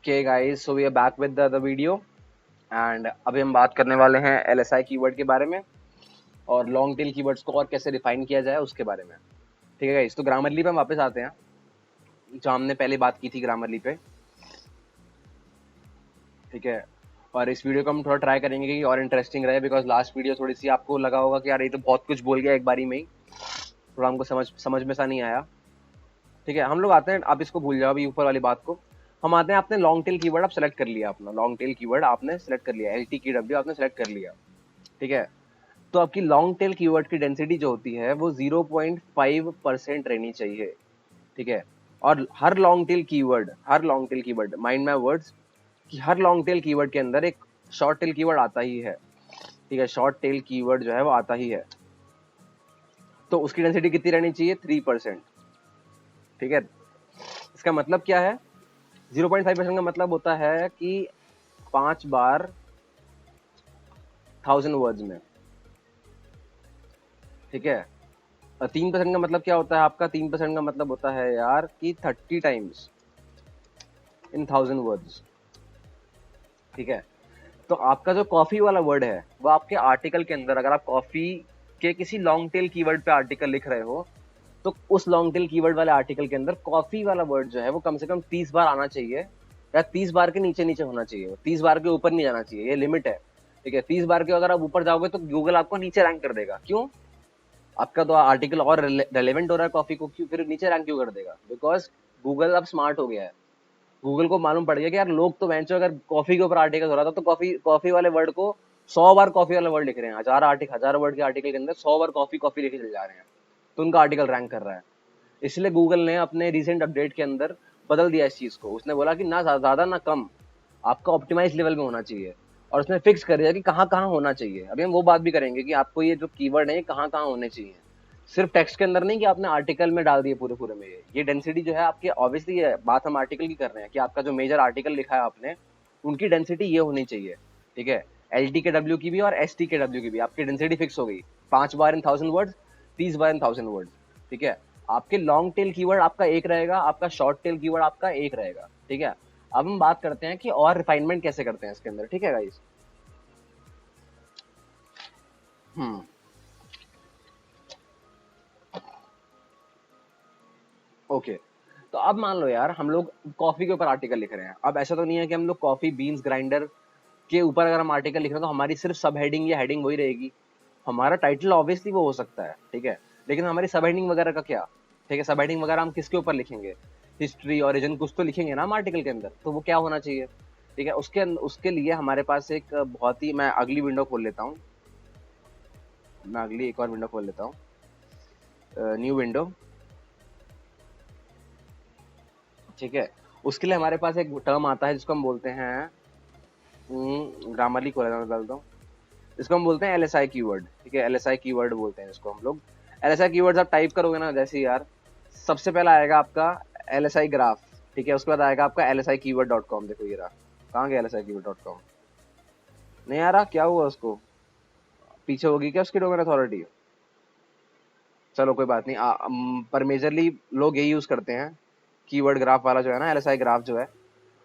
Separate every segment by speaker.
Speaker 1: Okay guys, so we are back with the video and अभी हम बात करने वाले हैं एलएसआई कीवर्ड के बारे में और लॉन्ग टेल कीवर्ड्स को और कैसे डिफाइन किया जाए उसके बारे में। ठीक है गाइस, तो ग्रामरली पे हम वापस आते हैं जो हमने पहले बात की थी ग्रामरली पे। ठीक है, और इस वीडियो को हम थोड़ा ट्राई करेंगे कि और इंटरेस्टिंग रहे, बिकॉज लास्ट वीडियो थोड़ी सी आपको लगा होगा कि यार ये तो बहुत कुछ बोल गया एक बारी में ही, थोड़ा हमको समझ में सा नहीं आया। ठीक है, हम लोग आते हैं, आप इसको भूल जाओ अभी ऊपर वाली बात को। हम आते हैं, आपने लॉन्ग टेल कीवर्ड आप सेलेक्ट कर लिया, अपना लॉन्ग टेल कीवर्ड आपने सेलेक्ट कर लिया, LTKW आपने सेलेक्ट कर लिया। ठीक है, तो आपकी लॉन्ग टेल कीवर्ड की डेंसिटी जो होती है वो 0.5% रहनी चाहिए। ठीक है, और हर long tail keyword mind my words कि हर लॉन्ग टेल कीवर्ड के अंदर एक शॉर्ट टेल कीवर्ड आता ही है। ठीक है, शॉर्ट टेल कीवर्ड जो है वो आता ही है, तो उसकी डेंसिटी कितनी रहनी चाहिए? 3%। ठीक है, इसका मतलब क्या है? 0.5% का मतलब होता है कि 5 बार 1000 वर्ड्स में। ठीक है, 3% का मतलब क्या होता है आपका? 3% का मतलब होता है यार कि 30 टाइम्स इन 1000 वर्ड्स। ठीक है, तो आपका जो कॉफी वाला वर्ड है वो आपके आर्टिकल के अंदर, अगर आप कॉफी के किसी लॉन्ग टेल कीवर्ड पे आर्टिकल लिख रहे हो तो उस लॉन्ग टेल कीवर्ड वाले आर्टिकल के अंदर कॉफी वाला वर्ड जो है वो कम से कम 30 बार आना चाहिए, या 30 बार के नीचे नीचे होना चाहिए, 30 बार के ऊपर नहीं जाना चाहिए, ये लिमिट है। ठीक है, 30 बार के अगर आप ऊपर जाओगे तो गूगल आपको नीचे रैंक कर देगा। क्यों? आपका तो आर्टिकल और रेलेवेंट हो रहा है कॉफी को, क्यों फिर नीचे रैंक क्यों कर देगा? बिकॉज गूगल अब स्मार्ट हो गया है। गूगल को मालूम पड़ गया कि यार लोग तो बेंचो अगर कॉफी के ऊपर आर्टिकल हो रहा था तो कॉफी कॉफी वाले वर्ड को 100 बार कॉफी वाला वर्ड लिख रहे हैं, हजार वर्ड के आर्टिकल के अंदर 100 बार कॉफी कॉफी लिखे चले जा रहे हैं, तो उनका आर्टिकल रैंक कर रहा है। इसलिए गूगल ने अपने रिसेंट अपडेट के अंदर बदल दिया इस चीज को। उसने बोला कि ना ज्यादा ना कम, आपका ऑप्टिमाइज लेवल में होना चाहिए, और उसने फिक्स कर दिया कि कहाँ कहाँ होना चाहिए। अभी हम वो बात भी करेंगे कि आपको ये जो कीवर्ड है ये कहाँ कहाँ होने चाहिए, सिर्फ टेक्स्ट के अंदर नहीं कि आपने आर्टिकल में डाल दिए पूरे पूरे में। ये डेंसिटी जो है आपकी, ऑब्वियसली बात हम आर्टिकल की कर रहे हैं कि आपका जो मेजर आर्टिकल लिखा है आपने, उनकी डेंसिटी ये होनी चाहिए। ठीक है, LTKW की भी और STKW की भी आपकी डेंसिटी फिक्स हो गई, 5 बार इन 1000 वर्ड्स, 30 बार इन 1000 वर्ड्स। ठीक है, आपके लॉन्ग टेल कीवर्ड आपका एक रहेगा, आपका शॉर्ट टेल कीवर्ड आपका एक रहेगा। ठीक है, अब हम बात करते हैं कि और रिफाइनमेंट कैसे करते हैं इसके अंदर। ठीक है गाइस, हम्म ओके, तो अब मान लो यार हम लोग कॉफी के ऊपर आर्टिकल लिख रहे हैं। अब ऐसा तो नहीं है कि हम लोग कॉफी बीन्स ग्राइंडर के ऊपर अगर हम आर्टिकल लिख रहे हैं तो हमारी सिर्फ सब हेडिंग या हेडिंग वही रहेगी। हमारा टाइटल ऑब्वियसली वो हो सकता है, ठीक है, लेकिन हमारी सब हेडिंग वगैरह का क्या? ठीक है, सब हेडिंग वगैरह हम किसके ऊपर लिखेंगे? हिस्ट्री, ओरिजिन, कुछ तो लिखेंगे ना हम आर्टिकल के अंदर, तो वो क्या होना चाहिए? ठीक है, उसके लिए हमारे पास एक बहुत ही, मैं अगली विंडो खोल लेता हूँ, मैं अगली एक और विंडो खोल लेता हूँ, न्यू विंडो। ठीक है, उसके लिए हमारे पास एक टर्म आता है जिसको हम बोलते हैं, ग्रामरली खोल डालता हूँ, इसको हम बोलते हैं LSI कीवर्ड। ठीक है, LSI कीवर्ड बोलते हैं इसको हम लोग। LSI कीवर्ड्स आप टाइप करोगे ना, जैसे यार सबसे पहला आएगा आपका LSI ग्राफ। ठीक है, उसके बाद आएगा आपका LSI keyword.com। देखो ये रहा, कहाँ गया LSI keyword.com? नहीं आ रहा, क्या हुआ उसको? पीछे होगी क्या उसकी डोमेन अथॉरिटी? चलो कोई बात नहीं, पर मेजरली लोग यही यूज करते हैं, कीवर्ड ग्राफ वाला जो है ना, LSI ग्राफ जो है,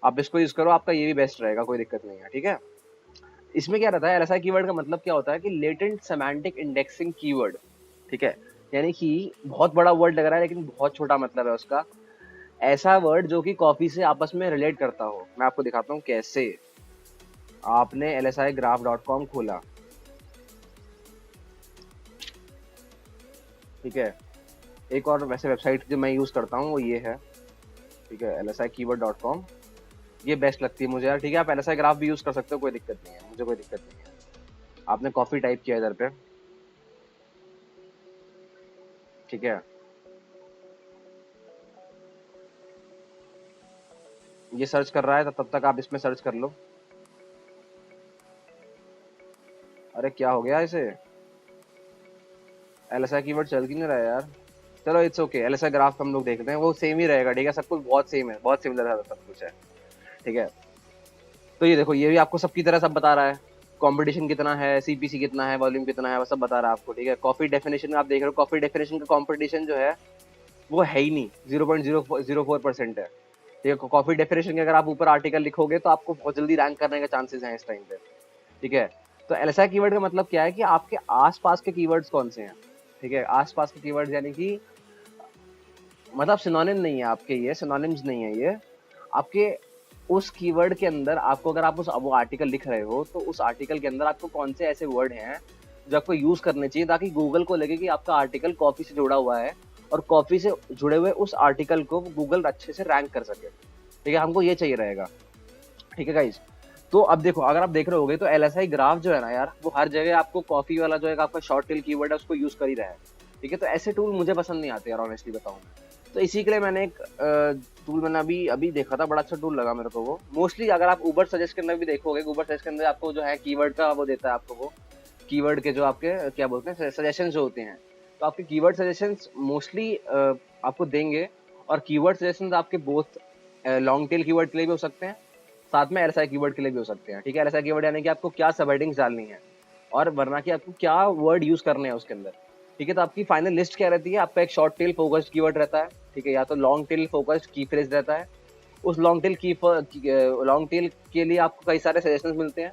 Speaker 1: आप इसको यूज करो, आपका ये भी बेस्ट रहेगा, कोई दिक्कत नहीं है। ठीक है, इसमें क्या रहता है, LSI कीवर्ड का मतलब क्या होता है कि लेटेंट सेमांटिक इंडेक्सिंग कीवर्ड। ठीक है, यानी कि बहुत बड़ा वर्ड लग रहा है लेकिन बहुत छोटा मतलब है उसका। ऐसा वर्ड जो कि कॉफी से आपस में रिलेट करता हो। मैं आपको दिखाता हूँ कैसे। आपने LSIgraph.com खोला, ठीक है, एक और वैसे वेबसाइट जो मैं यूज करता हूँ वो ये है। ठीक है, LSIkeyword.com, ये बेस्ट लगती है मुझे यार। ठीक है, आप LSI ग्राफ भी यूज कर सकते हो, कोई दिक्कत नहीं है, मुझे कोई दिक्कत नहीं है। आपने कॉफी टाइप किया इधर पे, ठीक है, ये सर्च कर रहा है, तब तक आप इसमें सर्च कर लो। अरे क्या हो गया इसे? LSI कीवर्ड चल क्यों नहीं रहा है यार? चलो इट्स ओके, LSI ग्राफ हम लोग देखते हैं, वो सेम ही रहेगा। ठीक है, सब कुछ बहुत सेम है, बहुत सिमिलर है, सब कुछ है। ठीक है, तो ये देखो, ये भी आपको सबकी तरह सब बता रहा है, कंपटीशन कितना है, CPC कितना है, वॉल्यूम कितना है, वो सब बता रहा है आपको। ठीक है, कॉफी डेफिनेशन आप देख रहे हो, कॉफी डेफिनेशन का कंपटीशन जो है वो है ही नहीं, 0.004% है। ठीक है, कॉफी डेफिनेशन के अगर आप ऊपर आर्टिकल लिखोगे तो आपको बहुत जल्दी रैंक करने के चांसेस हैं इस टाइम पे। ठीक है, तो एलएसआई कीवर्ड का मतलब क्या है कि आपके आसपास के कीवर्ड्स कौन से हैं। ठीक है, आसपास के कीवर्ड्स यानी कि मतलब सिनोनिम नहीं है आपके, ये सिनोनिम्स नहीं है ये आपके। उस कीवर्ड के अंदर आपको, अगर आप उस वो आर्टिकल लिख रहे हो तो उस आर्टिकल के अंदर आपको कौन से ऐसे वर्ड हैं जो आपको यूज करने चाहिए ताकि गूगल को लगे कि आपका आर्टिकल कॉफी से जुड़ा हुआ है और कॉफी से जुड़े हुए उस आर्टिकल को गूगल अच्छे से रैंक कर सके। ठीक है, हमको ये चाहिए रहेगा। ठीक है गाइज, तो अब देखो, अगर आप देख रहे होगे तो एलएसआई ग्राफ जो है ना यार, वो हर जगह आपको कॉफी वाला जो है आपका शॉर्ट टेल कीवर्ड है उसको यूज कर ही रहा है। ठीक है, तो ऐसे टूल मुझे पसंद नहीं आते यार, ऑनेस्टली बताऊं। तो इसी के लिए मैंने एक टूल मैंने अभी अभी देखा था, बड़ा अच्छा टूल लगा मेरे को वो। मोस्टली अगर आप उबर सजेस्ट के अंदर भी देखोगे, उबर सजेस्ट के अंदर आपको जो है कीवर्ड का वो देता है आपको, वो कीवर्ड के जो आपके क्या बोलते हैं सजेशन जो होते हैं, तो आपके कीवर्ड सजेशंस मोस्टली आपको देंगे। और कीवर्ड सजेशंस आपके बोथ लॉन्ग टेल कीवर्ड के लिए भी हो सकते हैं, साथ में एलएसआई कीवर्ड के लिए भी हो सकते हैं। ठीक है, एलएसआई कीवर्ड यानी कि आपको क्या सब हेडिंग्स डालनी है और वरना कि आपको क्या वर्ड यूज करने हैं उसके अंदर। ठीक है, तो आपकी फाइनल लिस्ट क्या रहती है, आपका एक शॉर्ट टेल फोकस्ड कीवर्ड रहता है। ठीक है, या तो लॉन्ग टेल फोकस्ड की फ्रेज रहता है। उस लॉन्ग टेल के लिए आपको कई सारे सजेशंस मिलते हैं।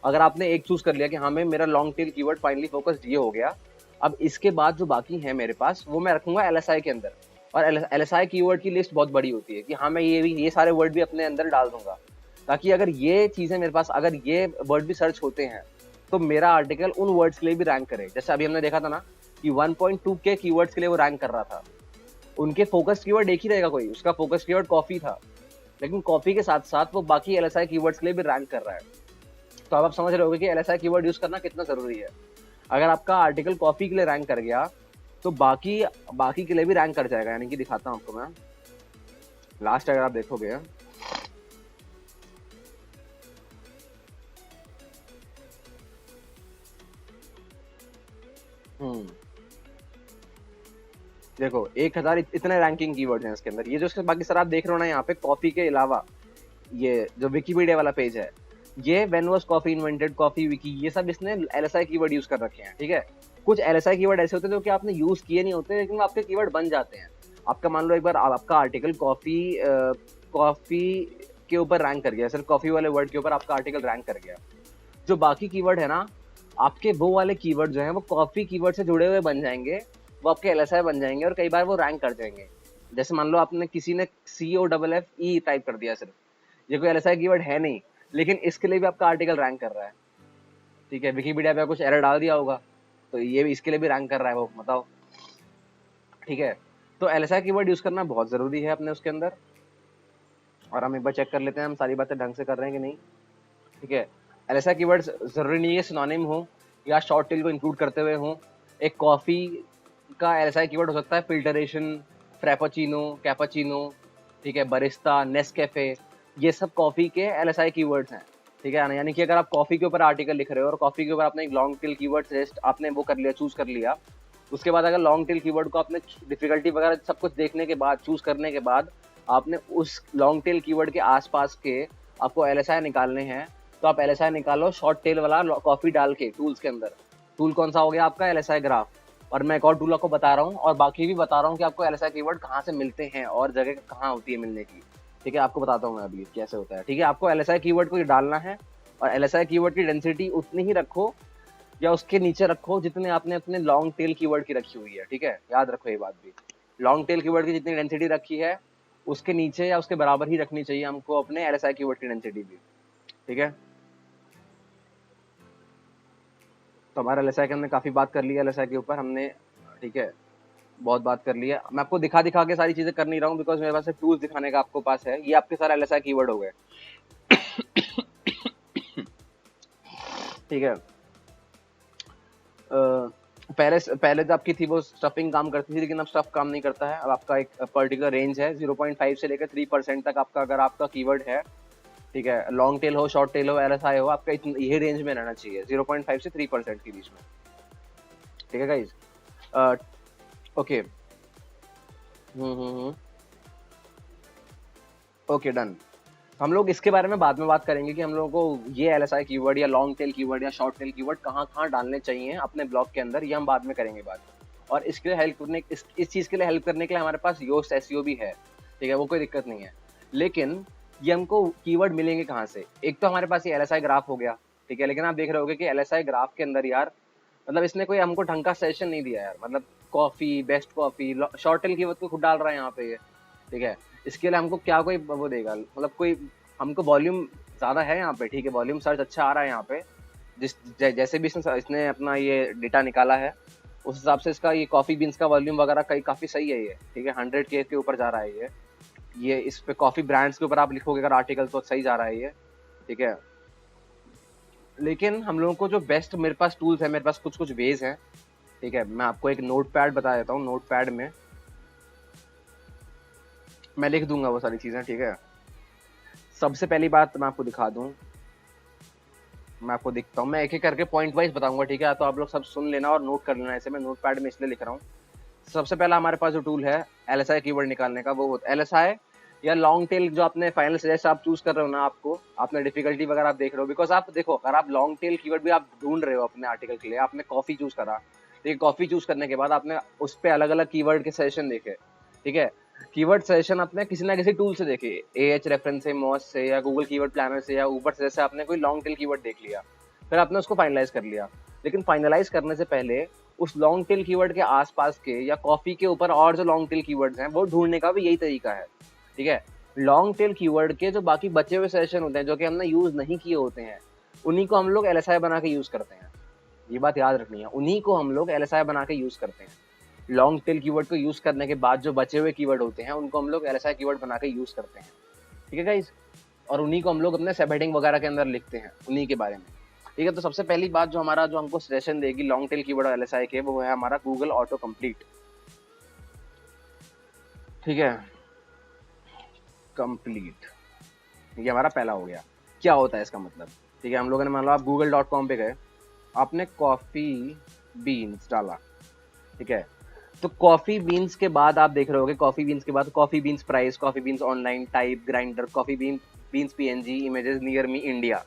Speaker 1: अगर आपने एक चूज कर लिया कि हाँ मैं मेरा long tail keyword finally focused ये हो गया, अब इसके बाद जो बाकी है मेरे पास वो मैं रखूंगा एलएसआई के अंदर। और एलएसआई कीवर्ड की लिस्ट बहुत बड़ी होती है कि हाँ मैं ये सारे वर्ड भी अपने अंदर डाल दूंगा, ताकि अगर ये चीजें मेरे पास, अगर ये वर्ड भी सर्च होते हैं तो मेरा आर्टिकल उन वर्ड्स के लिए भी रैंक करे। जैसे अभी हमने देखा था ना कि 1.2 के कीवर्ड्स के लिए वो रैंक कर रहा था। उनके फोकस कीवर्ड एक ही रहेगा, कोई उसका फोकस कीवर्ड कॉफी था, लेकिन कॉफी के साथ साथ वो बाकी एलएसआई कीवर्ड्स के लिए भी रैंक कर रहा है। तो अब आप समझ रहे होगे कि एलएसआई कीवर्ड यूज करना कितना जरूरी है। अगर आपका आर्टिकल कॉफी के लिए रैंक कर गया तो बाकी के लिए भी रैंक कर जाएगा। यानी कि दिखाता हूं आपको मैं, लास्ट अगर आप देखोगे, देखो 1000 इतने रैंकिंग कीवर्ड्स हैं इसके अंदर। ये जो इसके बाकी सर आप देख रहे हो ना यहाँ पे, कॉफी के अलावा ये जो विकिपीडिया वाला पेज है, ये when was coffee invented, coffee Vicky, ये सब इसने एलएसआई कीवर्ड यूज कर रखे हैं। ठीक है, कुछ एलएसआई कीवर्ड ऐसे होते हैं जो कि आपने यूज किए नहीं होते लेकिन आपके कीवर्ड बन जाते हैं। आपका मान लो एक बार आपका आर्टिकल कॉफी के ऊपर रैंक कर गया, सिर्फ कॉफी वाले वर्ड के ऊपर आपका आर्टिकल रैंक कर गया, जो बाकी कीवर्ड है ना आपके, वो वाले कीवर्ड जो है वो कॉफी कीवर्ड से जुड़े हुए बन जाएंगे, वो आपके एलएसआई बन जाएंगे और कई बार वो रैंक कर जाएंगे। जैसे मान लो आपने किसी ने COFFE टाइप कर दिया, सिर्फ ये कोई एलएसआई कीवर्ड है नहीं, लेकिन इसके लिए भी आपका आर्टिकल रैंक कर रहा है। ठीक है, विकिपीडिया पे कुछ एरर डाल दिया होगा तो ये भी इसके लिए भी रैंक कर रहा है वो, बताओ। ठीक है, तो एलएसआई कीवर्ड यूज करना बहुत जरूरी है अपने उसके अंदर। और हम एक बार चेक कर लेते हैं हम सारी बातें ढंग से कर रहे हैं कि नहीं। ठीक है, एलएसआई कीवर्ड्स जरूरी नहीं है सिनोनिम हो या शॉर्ट टेल को इंक्लूड करते हुए हो। एक कॉफी का एलएसआई कीवर्ड हो सकता है फिल्टरेशन, फ्रेपोचिनो, कैपाचिनो, ठीक है, बरिस्ता, नेस्कैफे, ये सब कॉफी के एलएसआई कीवर्ड्स हैं। ठीक है ना, यानी कि अगर आप कॉफी के ऊपर आर्टिकल लिख रहे हो और कॉफी के ऊपर आपने एक लॉन्ग टेल कीवर्ड सजेस्ट आपने वो कर लिया, चूज कर लिया, उसके बाद अगर लॉन्ग टेल कीवर्ड को आपने डिफिकल्टी वगैरह सब कुछ देखने के बाद, चूज करने के बाद आपने उस लॉन्ग टेल कीवर्ड के आसपास के आपको एलएसआई निकालने हैं, तो आप एलएसआई निकालो शॉर्ट टेल वाला कॉफी डाल के टूल्स के अंदर। टूल कौन सा हो गया आपका, एलएसआई ग्राफ। और मैं एक और टूल आपको बता रहा हूँ और बाकी भी बता रहा हूँ कि आपको एलएसआई कीवर्ड कहाँ से मिलते हैं और जगह कहाँ होती है मिलने की। ठीक है, आपको बताता हूँ मैं अभी कैसे होता है। ठीक है, आपको एलएसआई कीवर्ड को डालना है और एलएसआई कीवर्ड की डेंसिटी उतनी ही रखो या उसके नीचे रखो जितने आपने अपने लॉन्ग टेल कीवर्ड की रखी हुई है। ठीक है, याद रखो ये बात भी, लॉन्ग टेल कीवर्ड की जितनी डेंसिटी रखी है उसके नीचे या उसके बराबर ही रखनी चाहिए हमको अपने एलएसआई कीवर्ड की डेंसिटी भी। ठीक है, तो हमारा एलएसआई के हमने काफी बात कर ली है, एलएसआई के ऊपर हमने, ठीक है, बहुत बात कर ली है। मैं आपको दिखा के सारी चीजें कर नहीं रहा हूँ बिकॉज मेरे पास टूल्स दिखाने का आपको पास है। ये आपके सारे एलएसआई कीवर्ड हो गए। ठीक है, पहले तो आपकी थी वो स्टफिंग काम करती थी, लेकिन अब स्टफ काम नहीं करता है। अब आपका एक पर्टिकुलर रेंज है 0.5 से लेकर 3% तक आपका, अगर आपका कीवर्ड है, ठीक है, लॉन्ग टेल हो, शॉर्ट टेल हो, एलएसआई हो, आपका यही रेंज में रहना चाहिए, 0.5 से 3% के बीच में। ठीक है गाइज, ओके, ओके डन। हम लोग इसके बारे में बाद में बात करेंगे कि हम लोगों को ये एलएसआई कीवर्ड या लॉन्ग टेल कीवर्ड या शॉर्ट टेल कीवर्ड कहाँ कहाँ डालने चाहिए अपने ब्लॉग के अंदर, ये हम बाद में करेंगे बात। और इसके लिए हेल्प करने, इस चीज के लिए हेल्प करने के लिए हमारे पास योस्ट एसईओ भी है। ठीक है, वो कोई दिक्कत नहीं है। लेकिन ये हमको कीवर्ड मिलेंगे कहाँ से? एक तो हमारे पास ये एलएसआई ग्राफ हो गया, ठीक है, लेकिन आप देख रहे होगे कि एलएसआई ग्राफ के अंदर यार मतलब इसने कोई हमको ढंग का सजेशन नहीं दिया यार। मतलब coffee, best coffee, short tail keyword को खुद डाल रहा है यहाँ पे ये, ठीक है। इसके लिए हमको क्या कोई वो देगा, मतलब कोई हमको वॉल्यूम ज्यादा है यहाँ पे, ठीक है, वॉल्यूम सर्च अच्छा आ रहा है यहाँ पे। जैसे भी इसने अपना ये डेटा निकाला है उस हिसाब से इसका ये कॉफी बीन्स का वॉल्यूम वगैरह कहीं काफी सही है ये, ठीक है, 100K के ऊपर जा रहा है ये इस पे कॉफी ब्रांड्स के ऊपर आप लिखोगे अगर आर्टिकल तो सही जा रहा है ये, ठीक है। लेकिन हम लोगों को जो बेस्ट मेरे पास टूल्स है, मेरे पास कुछ कुछ वेज हैं, ठीक है। मैं आपको एक नोट पैड बता देता हूँ, नोट पैड में मैं लिख दूंगा वो सारी चीजें, ठीक है। सबसे पहली बात मैं आपको दिखा दूं, मैं आपको दिखता हूँ, मैं एक एक करके पॉइंट वाइज बताऊंगा, ठीक है। तो आप लोग सब सुन लेना और नोट कर लेना, ऐसे मैं नोट पैड में इसलिए लिख रहा हूँ। सबसे पहला हमारे पास जो टूल है एलएसआई कीवर्ड निकालने का, वो एलएसआई या लॉन्ग टेल जो आपने फाइनल सजेस्ट आप चूज कर रहे हो ना, आपको आपने डिफिकल्टी वगैरह आप देख रहे हो, बिकॉज आप देखो अगर आप लॉन्ग टेल कीवर्ड भी आप ढूंढ रहे हो अपने आर्टिकल के लिए, आपने कॉफी चूज करा, ठीक है, कॉफी चूज करने के बाद आपने उस पर अलग अलग कीवर्ड के सजेशन देखे, ठीक है। कीवर्ड सजेशन आपने किसी ना किसी टूल से देखे, एएच रेफरेंस से, मॉस से, या गूगल कीवर्ड प्लानर से, या ऊपर से, जैसे आपने कोई लॉन्ग टेल कीवर्ड देख लिया, फिर आपने उसको फाइनलाइज कर लिया। लेकिन फाइनलाइज करने से पहले उस लॉन्ग टेल कीवर्ड के आसपास के या कॉफी के ऊपर और जो लॉन्ग टेल कीवर्ड्स हैं वो ढूंढने का भी यही तरीका है, ठीक है। लॉन्ग टेल कीवर्ड के जो बाकी बचे हुए सेशन होते हैं जो कि हमने यूज नहीं किए होते हैं, उन्हीं को हम लोग एलएसआई बना के यूज करते हैं। ये बात याद रखनी है, उन्हीं को हम लोग एलएसआई बना के यूज करते हैं। लॉन्ग टेल कीवर्ड को यूज करने के बाद जो बचे हुए कीवर्ड होते हैं उनको हम लोग एलएसआई कीवर्ड बना के यूज करते हैं, ठीक है गाइस। और उन्हीं को हम लोग अपने सब हेडिंग वगैरह के अंदर लिखते हैं उन्हीं के बारे में, ठीक है। तो सबसे पहली बात जो हमारा जो हमको सजेशन देगी लॉन्ग टेल कीवर्ड और एलएसआई के, वो है हमारा गूगल ऑटो कंप्लीट, ठीक है। कंप्लीट, ये हमारा पहला हो गया। क्या होता है इसका मतलब, ठीक है। हम लोगों ने मान लो आप google.com पे गए, आपने कॉफी बीन्स डाला, ठीक है। तो कॉफी बीन्स के बाद आप देख रहे होगे, कॉफी बीन्स के बाद coffee beans price, coffee beans online, type, grinder, coffee beans PNG, images, near me, India,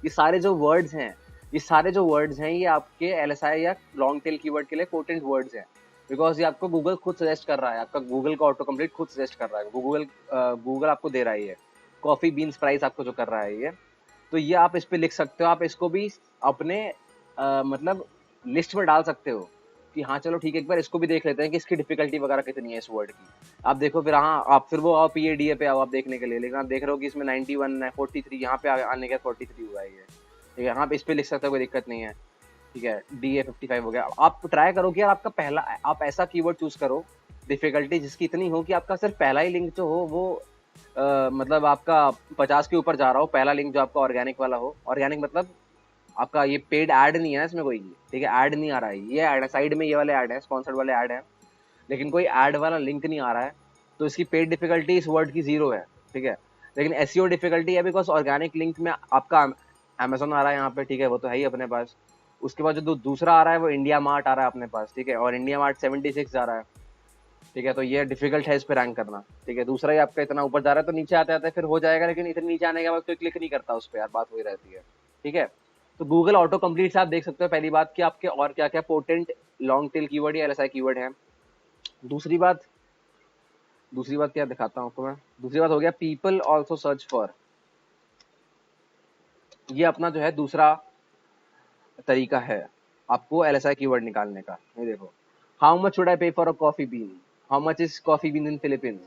Speaker 1: ये सारे जो वर्ड्स हैं, ये सारे जो वर्ड्स हैं ये आपके एलएसआई या लॉन्ग टेल कीवर्ड के लिए पोटेंट वर्ड्स हैं, बिकॉज ये आपको गूगल खुद सजेस्ट कर रहा है, आपका गूगल का ऑटो कंप्लीट खुद सजेस्ट कर रहा है, गूगल आपको दे रहा है ये कॉफी बीन्स प्राइस आपको जो कर रहा है ये। तो ये आप इस पे लिख सकते हो, आप इसको भी अपने मतलब लिस्ट में डाल सकते हो कि हाँ चलो ठीक है, एक बार इसको भी देख लेते हैं कि इसकी डिफिकल्टी वगैरह कितनी है इस वर्ड की। आप देखो फिर, हाँ आप फिर वो आओ पीएडीए पे आओ आप देखने के लिए, लेकिन आप देख रहे हो कि इसमें 91 है, 43 यहाँ पे आने के 43 हुआ है ये, ठीक है। हाँ इस पे लिख सकते हो, कोई दिक्कत नहीं है, ठीक है। DA 55 हो गया। आप ट्राई करो कि यार आपका पहला, आप ऐसा कीवर्ड चूज करो डिफिकल्टी जिसकी इतनी हो कि आपका सिर्फ पहला ही लिंक जो हो वो मतलब आपका 50 के ऊपर जा रहा हो, पहला लिंक जो आपका ऑर्गेनिक वाला हो। ऑर्गेनिक मतलब आपका ये पेड ऐड नहीं है इसमें कोई, ठीक है, ऐड नहीं आ रहा है, ये ऐड है साइड में, ये वाले ऐड है, स्पॉन्सर्ड वाले ऐड है, लेकिन कोई ऐड वाला लिंक नहीं आ रहा है। तो इसकी पेड डिफिकल्टी इस वर्ड की 0 है, ठीक है। लेकिन एसईओ डिफिकल्टी है बिकॉज ऑर्गेनिक लिंक में आपका अमेजोन आ रहा है यहाँ पे, ठीक है, वो तो है ही अपने पास। उसके बाद जो दूसरा आ रहा है वो इंडिया मार्ट आ रहा है अपने पास, ठीक है, और इंडिया मार्ट 76 आ रहा है, ठीक है। तो ये डिफिकल्ट है इस पे रैंक करना, ठीक है। दूसरा ही आपका इतना ऊपर जा रहा है तो नीचे आते आते फिर हो जाएगा, लेकिन इतने नीचे आने के बाद कोई क्लिक नहीं करता उस पर यार, बात वही रहती है, ठीक है। तो गूगल ऑटो कंप्लीट से आप देख सकते हो पहली बात कि आपके और क्या क्या पोटेंट लॉन्ग टेल कीवर्ड या एलएसआई कीवर्ड है। दूसरी बात क्या दिखाता हूँ आपको मैं, दूसरी बात हो गया पीपल ऑल्सो सर्च फॉर, ये अपना जो है दूसरा तरीका है आपको एलएसआई कीवर्ड निकालने का। ये देखो, how much should I pay for a coffee bean, how much is coffee bean in Philippines,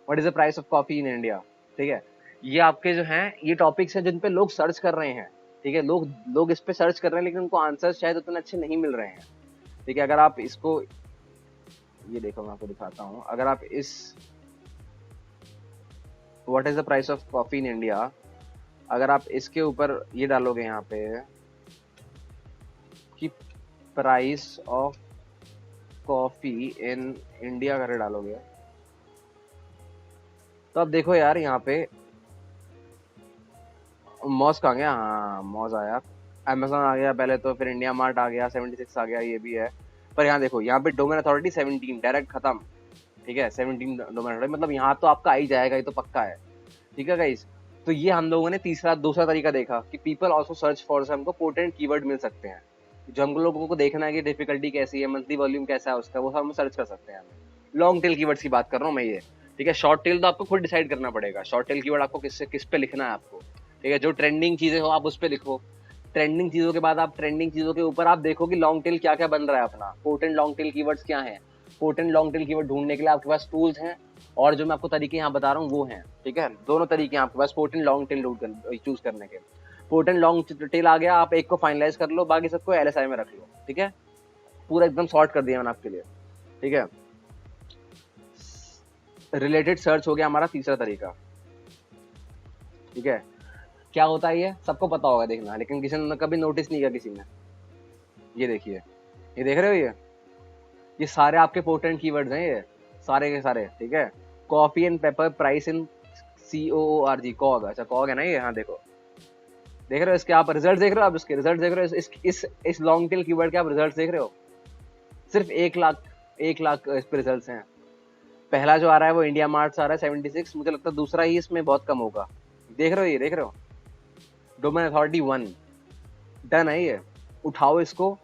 Speaker 1: what is the price of coffee in India, ठीक है। ये आपके जो हैं ये टॉपिक्स हैं जिन पे लोग सर्च कर रहे हैं, ठीक है। लोग इस पे सर्च कर रहे हैं लेकिन उनको आंसर्स शायद उतने अच्छे नहीं मिल रहे हैं, ठीक है। अगर आप इसको, ये देखो मैं आपको दिखाता हूँ, अगर आप इस what is the price of coffee in India, अगर आप इसके ऊपर ये डालोगे यहाँ पे कि price of coffee in India करके डालोगे, तो अब देखो यार यहाँ पे मॉस कहाँ गया, हाँ मॉस आया, अमेजोन आ गया पहले तो, फिर इंडिया मार्ट आ गया, 76 आ गया, ये भी है। पर यहाँ देखो, यहाँ पे डोमेन अथॉरिटी 17 डायरेक्ट खत्म, ठीक है, 17 डोमेन अथॉरिटी, मतलब यहाँ तो आपका आ ही जाएगा, ये तो पक्का है, ठीक है गाइस। तो ये हम लोगों ने दूसरा तरीका देखा कि पीपल ऑल्सो सर्च फॉर से हमको पोटेंट कीवर्ड मिल सकते हैं, जो हम लोगों को देखना है कि डिफिकल्टी कैसी है, मंथली वॉल्यूम कैसा है उसका, वो सब हम सर्च कर सकते हैं। लॉन्ग टेल कीवर्ड्स की बात कर रहा हूँ मैं ये, ठीक है, शॉर्ट टेल तो आपको खुद डिसाइड करना पड़ेगा, शॉर्ट टेल कीवर्ड आपको किस पे लिखना है आपको। ठीक है, जो ट्रेंडिंग चीजें हो आप उस पे लिखो। ट्रेंडिंग चीजों के बाद आप ट्रेंडिंग चीजों के ऊपर आप देखो कि लॉन्ग टेल क्या क्या बन रहा है अपना, पोटेंट लॉन्ग टेल कीवर्ड्स क्या हैं। पोटेंट लॉन्ग टेल कीवर्ड ढूंढने के लिए आपके पास टूल्स हैं, और जो मैं आपको तरीके यहाँ बता रहा हूँ वो हैं। ठीक है, दोनों तरीके हैं आपके पास पोटेंट लॉन्ग टेल चूज करने के। पोटेंट लॉन्ग टेल आ गया, आप एक को फाइनलाइज कर लो, बाकी सबको LSI में रख लो। ठीक है, पूरा एकदम सॉर्ट कर दिया मैंने आपके लिए। ठीक है, रिलेटेड सर्च हो गया हमारा तीसरा तरीका। ठीक है, क्या होता है ये सबको पता होगा देखना, लेकिन किसी ने कभी नोटिस नहीं किया किसी ने। ये देखिए, ये देख रहे हो, ये सारे आपके पोटेंट कीवर्ड्स हैं, ये सारे के सारे। ठीक है, coffee and paper price in COORG, कॉग। अच्छा कॉग है ना ये, हाँ देखो, देख रहे हो इसके आप रिजल्ट देख रहे हो, आप इसके रिजल्ट देख रहे हो, इस लॉन्ग टेल कीवर्ड के आप रिजल्ट देख रहे हो। सिर्फ 1 लाख इस पे रिजल्ट हैं। पहला जो आ रहा है वो इंडिया मार्ट आ रहा है 76, मुझे लगता है दूसरा ही इसमें बहुत कम होगा। देख रहे हो, ये देख रहे हो, डोमेन अथॉरिटी 1 डन है ये। उठाओ इसको,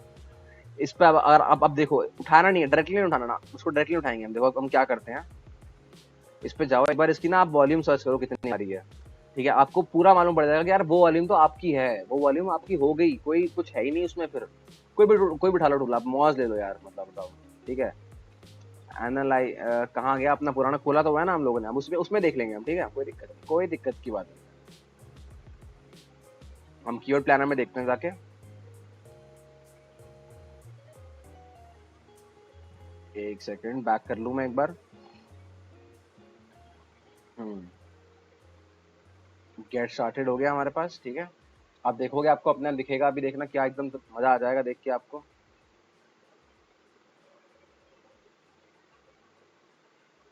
Speaker 1: इस पे अगर आप अब देखो, उठाना नहीं है, डायरेक्टली नहीं उठाना ना, उसको डायरेक्टली उठाएंगे हम। देखो हम क्या करते हैं, इस पे जाओ एक बार, इसकी ना आप वॉल्यूम सर्च करो कितनी आ रही है। ठीक है, आपको पूरा मालूम पड़ जाएगा कि यार वो वॉल्यूम तो आपकी है, वो वॉल्यूम आपकी हो गई, कोई कुछ है ही नहीं उसमें। फिर कोई भी उठा लो टूल, आप मॉज ले लो यार, मतलब बताओ। ठीक है, एनालाइज कहाँ गया अपना पुराना, खोला तो हुआ है ना हम लोगों ने, अब उसमें देख लेंगे हम। ठीक है, कोई दिक्कत की बात नहीं। हम कीवर्ड प्लानर में देखते हैं जाके। एक सेकंड बैक कर लूं मैं एक बार। गेट स्टार्टेड हो गया हमारे पास। ठीक है, आप देखोगे आपको अपने आप दिखेगा, अभी देखना क्या एकदम तो मजा आ जाएगा देख के आपको।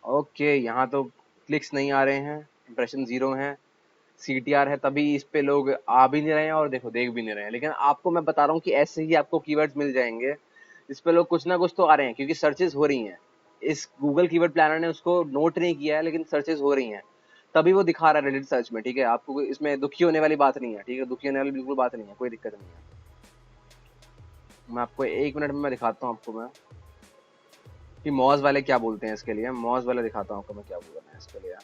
Speaker 1: ओके, यहाँ तो क्लिक्स नहीं आ रहे हैं, इंप्रेशन 0 हैं, CTR है, तभी इस पे लोग आ भी नहीं रहे हैं और देखो देख भी नहीं रहे हैं। लेकिन आपको मैं बता रहा हूँ कि ऐसे ही आपको कीवर्ड्स मिल जाएंगे इस पे लोग कुछ ना कुछ तो आ रहे हैं, क्योंकि सर्चेस हो रही हैं। इस गूगल कीवर्ड प्लानर ने उसको नोट नहीं किया है, लेकिन सर्चेस हो रही हैं, तभी वो दिखा रहा है रेडिट सर्च में। ठीक है, आपको इसमें दुखी होने वाली बात नहीं है। ठीक है, दुखी होने वाली बिल्कुल बात नहीं है, कोई दिक्कत नहीं है। मैं आपको 1 मिनट में मैं दिखाता हूँ आपको मैं कि मॉज वाले क्या बोलते हैं इसके लिए। मॉज वाले दिखाता हूँ आपको मैं क्या बोल रहे हैं इसके लिए।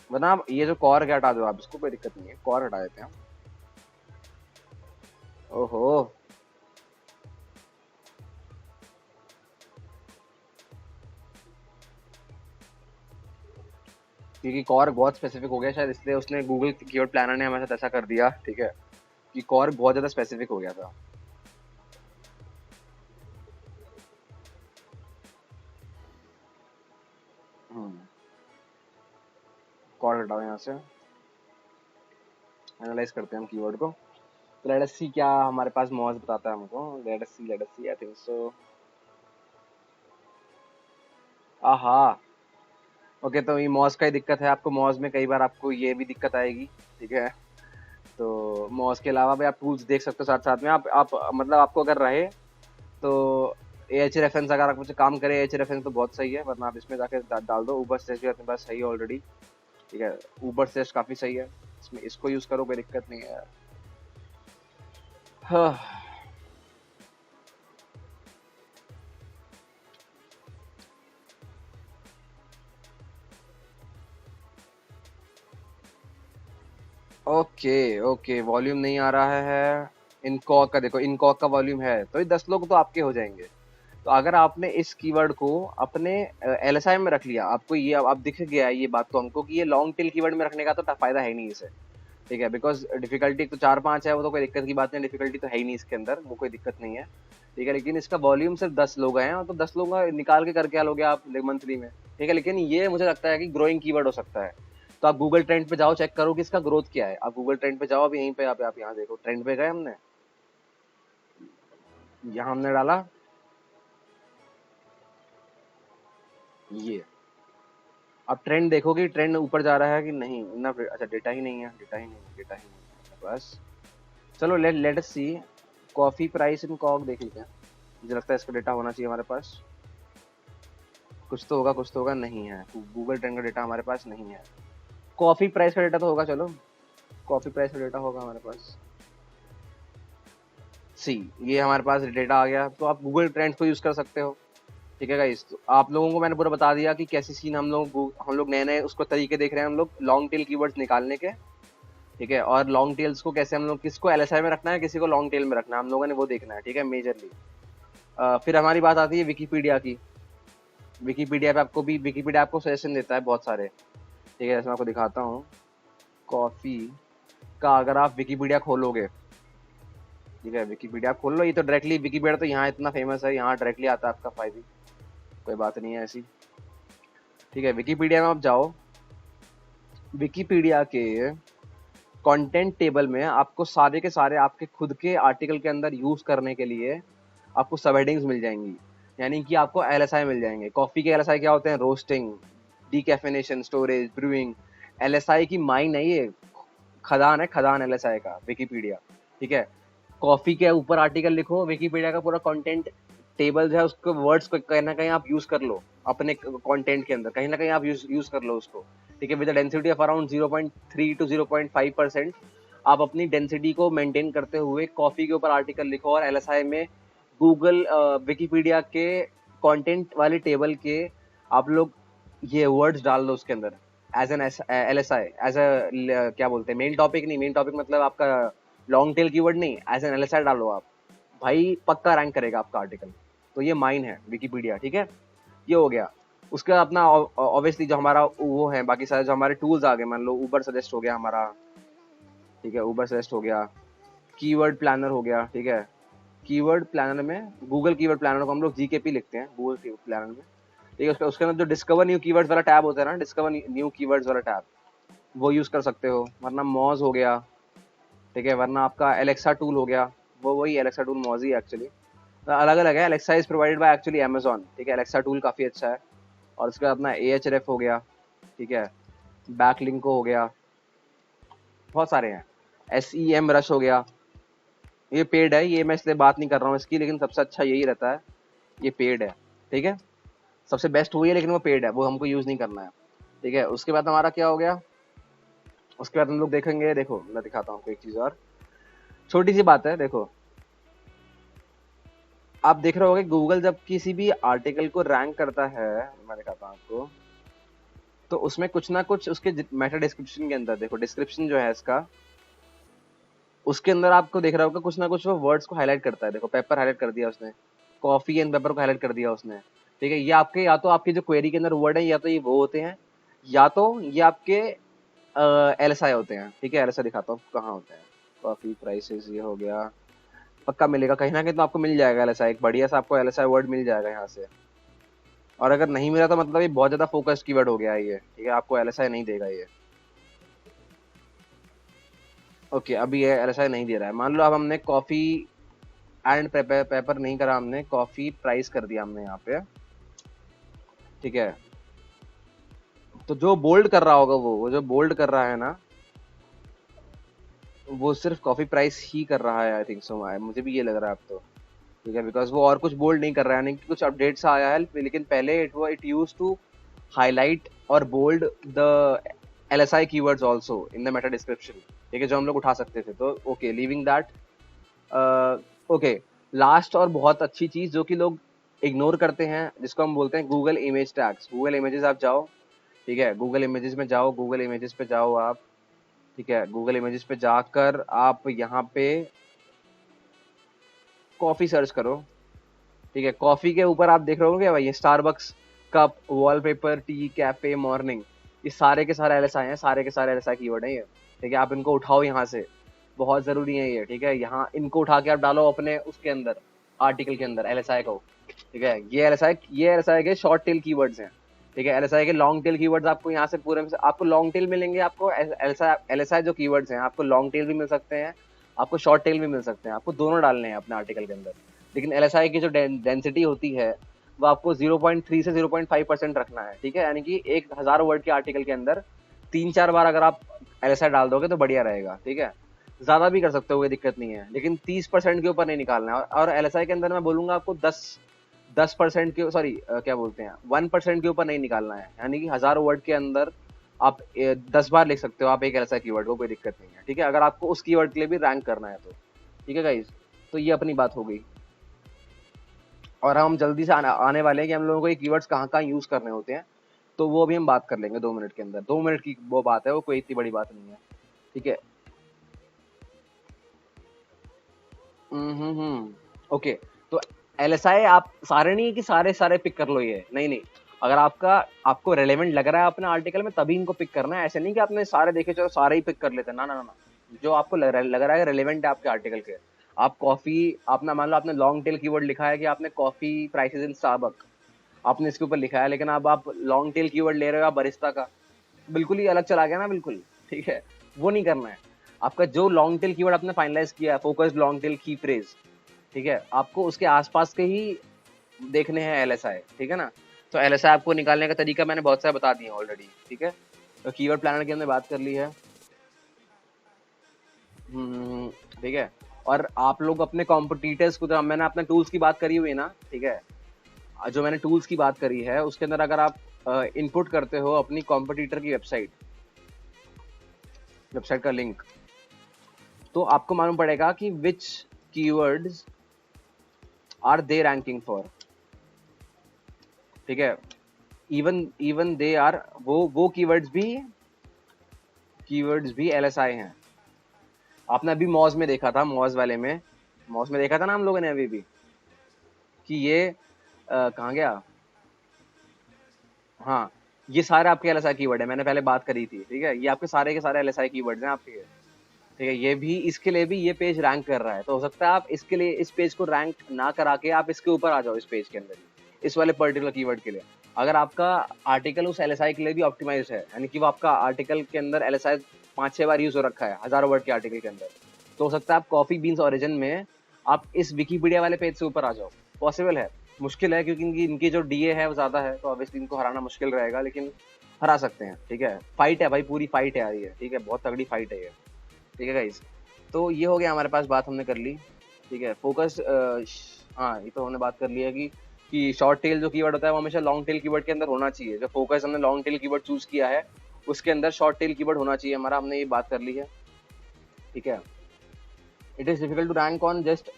Speaker 1: मतलब ये जो कॉर के हटा दो आप इसको, कोई दिक्कत नहीं है, कॉर हटा देते हैं। ओहो, क्योंकि कॉर बहुत स्पेसिफिक हो गया शायद, इसलिए उसने गूगल कीवर्ड प्लानर ने हमारे साथ ऐसा कर दिया। ठीक है, कि कॉर बहुत ज्यादा स्पेसिफिक हो गया था। कॉर हटाओ यहाँ से, एनालाइज करते हैं हम कीवर्ड को। तो लेट अस सी क्या हमारे पास मॉज बताता है हमको। Let us see I think so. आहा, ओके, तो ये मॉज का ही दिक्कत है आपको। मॉज में कई बार आपको ये भी दिक्कत आएगी। ठीक है, तो मॉज के अलावा भी आप टूल्स देख सकते हो साथ साथ में। आप मतलब आपको अगर रहे तो एच रेफरेंस, अगर आप मुझे काम करे एच रेफरेंस तो बहुत सही है, वरना आप इसमें जाके डाल दो। ऊबर स्टेश भी अपने पास सही है ऑलरेडी। ठीक है, ऊबर स्टेश काफी सही है, इसमें इसको यूज करो, कोई दिक्कत नहीं है यार। हाँ, ओके ओके, वॉल्यूम नहीं आ रहा है। इनकॉक का देखो, इनकॉक का वॉल्यूम है, तो ये 10 लोग तो आपके हो जाएंगे। तो अगर आपने इस कीवर्ड को अपने LSI में रख लिया, आपको ये अब दिख गया है ये बात तो हमको कि ये लॉन्ग टेल कीवर्ड में रखने का तो फायदा है नहीं इसे। ठीक है, बिकॉज डिफिकल्टी तो 4-5 है, वो तो कोई दिक्कत की बात नहीं, डिफिकल्टी तो है ही नहीं इसके अंदर, वो कोई दिक्कत नहीं है। ठीक है, लेकिन इसका वॉल्यूम सिर्फ 10 लोग हैं, और तो 10 लोग निकाल के करके आ लोगे आप मंथली में। ठीक है, लेकिन ये मुझे लगता है कि ग्रोइंग कीवर्ड हो सकता है। तो आप गूगल ट्रेंड पे जाओ, चेक करो कि इसका ग्रोथ क्या है। आप गूगल ट्रेंड पे जाओ, अभी यहीं पे आप यहाँ देखो, ट्रेंड पे गए हमने, यहाँ हमने डाला ये। अब ट्रेंड देखोगे, ट्रेंड ऊपर जा रहा है कि नहीं ना। अच्छा, डेटा ही नहीं है, डेटा ही नहीं है बस। चलो let us see, coffee price in कॉग देख लेते हैं। मुझे लगता है इसका डेटा होना चाहिए हमारे पास, कुछ तो होगा, कुछ तो होगा। नहीं है, गूगल ट्रेंड का डेटा हमारे पास नहीं है। कॉफी प्राइस का डेटा तो होगा, चलो कॉफी प्राइस का डेटा होगा हमारे पास। सी, ये हमारे पास डेटा आ गया, तो आप गूगल ट्रेंड्स को यूज़ कर सकते हो। ठीक है गाइस, तो आप लोगों को मैंने पूरा बता दिया कि कैसी सीन हम लोग नए नए उसको तरीके देख रहे हैं हम लोग लॉन्ग टेल कीवर्ड्स निकालने के। ठीक है, और लॉन्ग टेल्स को कैसे हम लोग, किसको एलएसआई में रखना है, किसी को लॉन्ग टेल में रखना है, हम लोगों ने वो देखना है। ठीक है, मेजरली। फिर हमारी बात आती है विकीपीडिया की। विकीपीडिया आपको सजेशन देता है बहुत सारे। ठीक है, जैसे मैं आपको दिखाता हूँ, कॉफ़ी का अगर आप विकीपीडिया खोलोगे, ठीक है, विकीपीडिया आप खोल लो, ये तो डायरेक्टली विकीपीडिया तो यहाँ इतना फेमस है, यहाँ डायरेक्टली आता है आपका फाइल, कोई बात नहीं है ऐसी। ठीक है, विकीपीडिया में आप जाओ, विकीपीडिया के कंटेंट टेबल में आपको सारे के सारे आपके खुद के आर्टिकल के अंदर यूज करने के लिए आपको सब हेडिंग्स मिल जाएंगी, यानी कि आपको एलएसआई मिल जाएंगे। कॉफी के एलएसआई क्या होते हैं? Roasting, decaffeination, storage, brewing. LSI की माइन है ये, खदान है, खदान एलएसआई का विकीपीडिया। ठीक है, कॉफी के ऊपर आर्टिकल लिखो, विकीपीडिया का पूरा कंटेंट टेबल जो है उसको वर्ड्स को कहीं ना कहीं आप यूज कर लो अपने कंटेंट के अंदर, कहीं ना कहीं आप यूज कर लो उसको। ठीक है, with density of around 0.3 to 0.5% आप अपनी डेंसिटी को मेंटेन करते हुए कॉफी के ऊपर आर्टिकल लिखो, और एलएसआई में गूगल विकीपीडिया के कंटेंट वाले टेबल के आप लोग ये वर्ड्स डाल दो उसके अंदर as an LSI, as uh क्या बोलते हैं, मेन टॉपिक नहीं, मेन टॉपिक मतलब आपका लॉन्ग टेल कीवर्ड नहीं, एज एन एलएसआई डालो आप, भाई पक्का रैंक करेगा आपका आर्टिकल। तो ये माइन है विकीपीडिया। ठीक है, ये हो गया। उसके बाद अपना ऑब्वियसली जो हमारा वो है, बाकी सारे जो हमारे टूल्स आ गए, मान लो ऊबर सजेस्ट हो गया हमारा। ठीक है, ऊबर सजेस्ट हो गया, कीवर्ड प्लानर हो गया। ठीक है, कीवर्ड प्लानर में गूगल कीवर्ड प्लानर को हम लोग जीकेपी लिखते हैं गूगल कीवर्ड प्लानर में। ठीक है, उसके अंदर जो डिस्कवर न्यू कीवर्ड्स वाला टैब होता है ना, डिस्कवर न्यू कीवर्ड्स वाला टैब, वो यूज कर सकते हो। वरना मॉज हो गया। ठीक है, वरना आपका एलेक्सा टूल हो गया, वो वही एलेक्सा टूल मॉज ही एक्चुअली, अलग अलग है। Alexa is provided by actually Amazon. ठीक है, एलेक्सा टूल काफी अच्छा है। और उसके बाद अपना एएचरेफ हो गया। ठीक है, बैकलिंक हो गया, बहुत सारे हैं। एसईएम रश हो गया, ये पेड है, ये मैं इसलिए बात नहीं कर रहा हूँ इसकी, लेकिन सबसे अच्छा यही रहता है, ये पेड है। ठीक है, सबसे बेस्ट वही है, लेकिन वो पेड है, वो हमको यूज नहीं करना है। ठीक है, उसके बाद हमारा क्या हो गया, उसके बाद हम लोग देखेंगे, देखो मैं दिखाता हूँ आपको एक चीज और, छोटी सी बात है। देखो, आप देख रहे होगे गूगल जब किसी भी आर्टिकल को रैंक करता है, मैं दिखाता हूँ आपको, तो उसमें कुछ ना कुछ उसके मेटा डिस्क्रिप्शन के अंदर, देखो डिस्क्रिप्शन जो है इसका, उसके अंदर आपको देख रहा होगा कुछ ना कुछ वो वर्ड्स को हाईलाइट करता है। देखो, पेपर हाईलाइट कर दिया उसने, कॉफी एंड पेपर को हाईलाइट कर दिया उसने। ठीक है, ये आपके या तो आपकी जो क्वेरी के अंदर वर्ड है, या तो ये वो होते हैं, या तो ये आपके एलएसआई होते हैं। ठीक है, एलएसआई दिखाता हूँ कहाँ होते हैं। कॉफी प्राइसेस, ये हो गया, पक्का मिलेगा कहीं ना कहीं, तो आपको मिल जाएगा एलएसआई, एक बढ़िया सा आपको एलएसआई वर्ड मिल जाएगा यहाँ से। और अगर नहीं मिला तो मतलब ये बहुत ज्यादा फोकस्ड कीवर्ड हो गया है ये। ठीक है, आपको एलएसआई नहीं देगा ये। ओके, अभी ये एलएसआई नहीं दे रहा है। मान लो अब हमने कॉफी एंड पेपर नहीं करा, हमने कॉफी प्राइस कर दिया हमने यहाँ पे। ठीक है, तो जो बोल्ड कर रहा होगा, वो जो बोल्ड कर रहा है ना, वो सिर्फ कॉफी प्राइस ही कर रहा है, आई थिंक सो, मुझे भी ये लग रहा है अब तो। ठीक है, बिकॉज वो और कुछ बोल्ड नहीं कर रहा है, यानी कि कुछ अपडेट्स आया है, लेकिन पहले इट यूज टू हाईलाइट और bold the LSI keywords also in the meta description. ठीक है, जो हम लोग उठा सकते थे। तो okay, leaving that, okay, last और बहुत अच्छी चीज जो कि लोग इग्नोर करते हैं, जिसको हम बोलते हैं Google image tags. Google images आप जाओ, ठीक है, गूगल इमेजेस में जाओ, गूगल इमेजेस पे जाओ आप। ठीक है, गूगल इमेजेस पे जाकर आप यहाँ पे कॉफी सर्च करो। ठीक है, कॉफी के ऊपर आप देख रहे होगे भाई, ये Starbucks cup, wallpaper, T, cafe, morning, ये सारे के सारे एलएसआई हैं, सारे के सारे एलएसआई कीवर्ड हैं ये। ठीक है, आप इनको उठाओ यहाँ से, बहुत जरूरी है ये। ठीक है, यहाँ इनको उठा के आप डालो अपने उसके अंदर, आर्टिकल के अंदर एलएसआई को। ठीक है, ये एलएसआई के शॉर्ट टेल कीवर्ड्स हैं। ठीक है, एलएसआई के लॉन्ग टेल कीवर्ड्स आपको यहाँ से पूरे आपको लॉन्ग टेल मिलेंगे, आपको एलएसआई जो कीवर्ड्स हैं आपको लॉन्ग टेल भी मिल सकते हैं, आपको शॉर्ट टेल भी मिल सकते हैं, आपको दोनों डालने हैं अपने आर्टिकल के अंदर। लेकिन एलएसआई की जो डेंसिटी होती है वो आपको 0.3 से 0.5% रखना है। ठीक है, यानी कि 1000 वर्ड के आर्टिकल के अंदर 3-4 बार अगर आप एलएसआई डाल दोगे तो बढ़िया रहेगा। ठीक है, ज्यादा भी कर सकते हो, कोई दिक्कत नहीं है, लेकिन 30% के ऊपर नहीं निकालना है। और एलएसआई के अंदर मैं बोलूंगा आपको 10% के, सॉरी क्या बोलते हैं, 1% के ऊपर नहीं निकालना है, यानी कि 1000 वर्ड के अंदर आप 10 बार लिख सकते हो आप एक एलएसआई कीवर्ड को, कोई दिक्कत नहीं है। ठीक है, अगर आपको उस कीवर्ड के लिए भी रैंक करना है तो। ठीक है गाइज, तो ये अपनी बात हो गई। और हम जल्दी से आने वाले हैं कि हम लोगों को ये कीवर्ड्स कहाँ कहाँ यूज करने होते हैं, तो वो भी हम बात कर लेंगे 2 मिनट के अंदर। 2 मिनट की वो बात है, वो कोई इतनी बड़ी बात नहीं है, ठीक है। ओके, तो LSI आप सारे नहीं कि सारे सारे पिक कर लो, ये नहीं नहीं। अगर आपको रेलेवेंट लग रहा है अपने आर्टिकल में तभी इनको पिक करना है, ऐसे नहीं कि आपने सारे देखे चलो सारे ही पिक कर लेते हैं, ना ना ना। जो आपको लग रहा है रेलेवेंट है आपके आर्टिकल के। आप कॉफी, आपने मान लो आपने लॉन्ग टेल कीवर्ड लिखा है कि आपने कॉफी प्राइसेस इन स्टारबक, आपने इसके ऊपर लिखा है, लेकिन अब आप लॉन्ग टेल कीवर्ड ले रहे हो आप बरिस्ता का, बिल्कुल ही अलग चला गया ना, बिल्कुल। ठीक है, वो नहीं करना है। आपका जो लॉन्ग टेल कीवर्ड आपने फाइनलाइज किया है, फोकस्ड लॉन्ग टेल की फ्रेज, ठीक है, आपको उसके आसपास के ही देखने हैं LSI, ठीक है ना। तो LSI आपको निकालने का तरीका मैंने बहुत सारे बता दिए ऑलरेडी, ठीक है। तो कीवर्ड प्लानर की हमने बात कर ली है, ठीक है। और आप लोग अपने कॉम्पिटिटर्स को, तो मैंने अपने टूल्स की बात करी हुई है ना, ठीक है। जो मैंने टूल्स की बात करी है उसके अंदर अगर आप इनपुट करते हो अपनी कॉम्पिटिटर की वेबसाइट का लिंक, तो आपको मालूम पड़ेगा कि which keywords are they ranking for, ठीक है। इवन दे आर, वो कीवर्ड्स भी LSI हैं। आपने अभी मॉज में देखा था, मॉज में देखा था ना हम लोगों ने अभी भी, कि ये कहाँ गया, हाँ, ये सारे आपके LSI कीवर्ड है, मैंने पहले बात करी थी, ठीक है। ये आपके सारे के सारे LSI कीवर्ड्स हैं आपके, ठीक है। ये भी, इसके लिए भी ये पेज रैंक कर रहा है, तो हो सकता है आप इसके लिए इस पेज को रैंक ना करा के आप इसके ऊपर आ जाओ, इस पेज के अंदर ही, इस वाले पर्टिकुलर कीवर्ड के लिए। अगर आपका आर्टिकल उस LSI के लिए भी ऑप्टिमाइज है, यानी कि वो आपका आर्टिकल के अंदर LSI 5-6 बार यूज हो रखा है हजारों वर्ड के आर्टिकल के अंदर, तो हो सकता है आप कॉफी बीन्स ओरिजिन में आप इस विकीपीडिया वाले पेज से ऊपर आ जाओ। पॉसिबल है, मुश्किल है, क्योंकि इनकी जो DA है वो ज्यादा है, तो ऑब्वियसली इनको हराना मुश्किल रहेगा, लेकिन हरा सकते हैं, ठीक है। फाइट है भाई, पूरी फाइट है आ रही है, ठीक है, बहुत तगड़ी फाइट है ये, ठीक है गाइस। तो ये हो गया हमारे पास, बात हमने कर ली, ठीक है। फोकस, हाँ, ये तो हमने बात कर ली है कि शॉर्ट टेल जो कीवर्ड होता है वो हमेशा लॉन्ग टेल कीवर्ड के अंदर होना चाहिए। जो फोकस हमने लॉन्ग टेल कीवर्ड चूज किया है उसके अंदर शॉर्ट टेल कीवर्ड होना चाहिए हमारा, हमने ये बात कर ली है, ठीक है। It is difficult to rank on just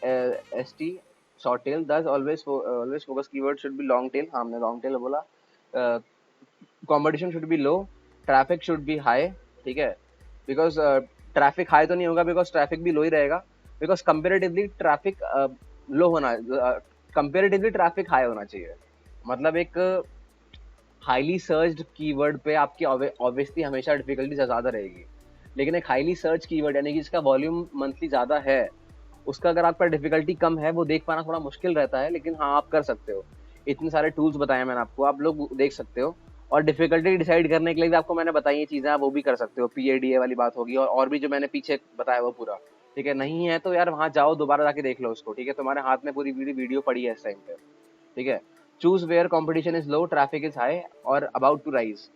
Speaker 1: ST short tail, thus always focus keyword should be long tail, हाँ हमने लॉन्ग टेल बोला। Competition should be low, traffic should be high, ठीक है। बिकॉज ट्रैफिक हाई तो नहीं होगा, because traffic भी लो ही रहेगा, बिकॉज कंपेरेटिवली ट्रैफिक लो होना, कंपेरेटिवली ट्रैफिक हाई होना चाहिए। मतलब एक हाईली सर्च्ड कीवर्ड पे आपकी ऑब्वियसली हमेशा डिफिकल्टी ज्यादा रहेगी, लेकिन एक हाईली सर्च कीवर्ड यानी कि जिसका वॉल्यूम मंथली ज्यादा है, उसका अगर आपका डिफिकल्टी कम है, वो देख पाना थोड़ा मुश्किल रहता है, लेकिन हाँ आप कर सकते हो। इतने सारे टूल्स बताए मैंने आपको, आप लोग देख सकते हो। और डिफिकल्टी डिसाइड करने के लिए भी आपको मैंने बताई ये चीजें, आप वो भी कर सकते हो। PADA वाली बात होगी, और भी जो मैंने पीछे बताया वो पूरा, ठीक है। नहीं है तो यार वहां जाओ, दोबारा जाके देख लो उसको, ठीक है। तुम्हारे हाथ में पूरी वीडियो पड़ी है इस टाइम पे, ठीक है। Choose where competition is low, traffic is high और अबाउट टू राइज,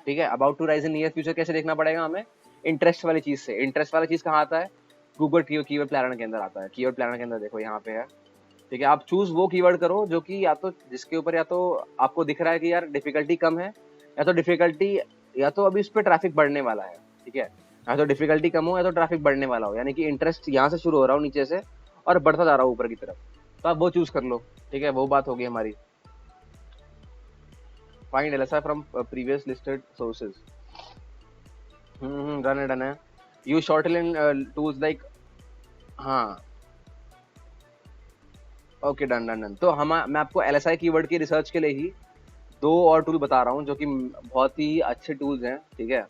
Speaker 1: ठीक है। About to rise in near future कैसे देखना पड़ेगा हमें, इंटरेस्ट वाली चीज से। इंटरेस्ट वाला चीज कहाँ आता है, गूगल कीवर्ड प्लानर के अंदर आता है। कीवर्ड प्लानर के अंदर देखो यहाँ पे है, ठीक है। आप चूज वो कीवर्ड करो जो कि या तो जिसके ऊपर या तो आपको दिख रहा है कि यार डिफिकल्टी कम है, या तो डिफिकल्टी, या तो अभी उस पर ट्रैफिक बढ़ने वाला है, ठीक है। या तो डिफिकल्टी कम हो या तो ट्रैफिक बढ़ने वाला हो, यानी कि इंटरेस्ट यहाँ से शुरू हो रहा हो नीचे से और बढ़ता जा रहा हो ऊपर की तरफ, तो आप वो चूज कर लो, ठीक है। वो बात होगी हमारी। Find LSI from previous listed sources, done है। यूज शॉर्ट इन टूल्स लाइक, हाँ, ओके, डन डन डन। तो मैं आपको LSI कीवर्ड की रिसर्च के लिए ही 2 और टूल बता रहा हूँ जो कि बहुत ही अच्छे टूल्स हैं, ठीक है।